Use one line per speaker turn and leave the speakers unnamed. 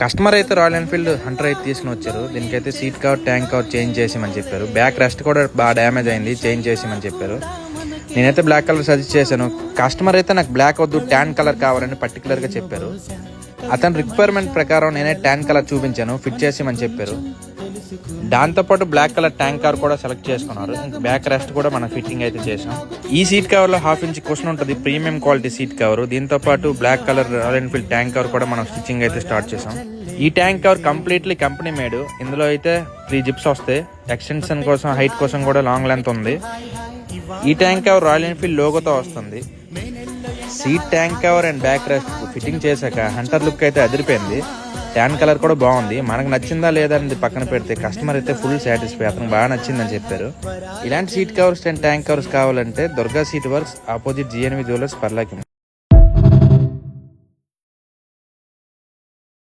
Customer అయితే royal Enfield Hunter అయితే తీసుకుని వచ్చారు. దీనికైతే seat cover tank cover change చేసిమని చెప్పారు. బ్యాక్ రెస్ట్ కూడా బాగా డ్యామేజ్ అయింది, చేంజ్ చేసిమని చెప్పారు. నేనైతే బ్లాక్ కలర్ సజెస్ట్ చేశాను. కస్టమర్ అయితే నాకు బ్లాక్ వద్దు ట్యాన్ కలర్ కావాలని పర్టికులర్గా చెప్పారు. అతని రిక్వైర్మెంట్ ప్రకారం నేనే ట్యాన్ కలర్ చూపించాను, ఫిట్ చేసిమని చెప్పారు. దాంతోపాటు బ్లాక్ కలర్ ట్యాంక్ కవర్ కూడా సెలెక్ట్ చేసుకున్నారు. బ్యాక్ రెస్ట్ కూడా మనం ఫిట్టింగ్ అయితే చేసాం. ఈ సీట్ కవర్లో 1/2 ఇంచ్ కుషన్ ఉంటుంది, ప్రీమియం క్వాలిటీ సీట్ కవర్. దీంతో పాటు black colour Royal Enfield tank cover కూడా మనం స్టిచ్చింగ్ అయితే స్టార్ట్ చేసాం. ఈ tank cover completely company made. ఇందులో అయితే 3 జిప్స్ వస్తాయి. ఎక్స్టెన్షన్ కోసం, హైట్ కోసం కూడా లాంగ్ లెంత్ ఉంది. ఈ ట్యాంక్ కవర్ రాయల్ ఎన్ఫీల్డ్ లోగోతో వస్తుంది. Seat tank cover and back rest fitting చేశాక హంటర్ లుక్ అయితే అదిరిపోయింది. ట్యాన్ కలర్ కూడా బాగుంది. మనకు నచ్చిందా లేదా అనేది పక్కన పెడితే కస్టమర్ అయితే ఫుల్ సాటిస్ఫై, అతను బాగా నచ్చిందని చెప్పారు. ఇలాంటి seat covers and tank covers కావాలంటే Durga seat works, opposite GNV jewellers, పర్లాకిం.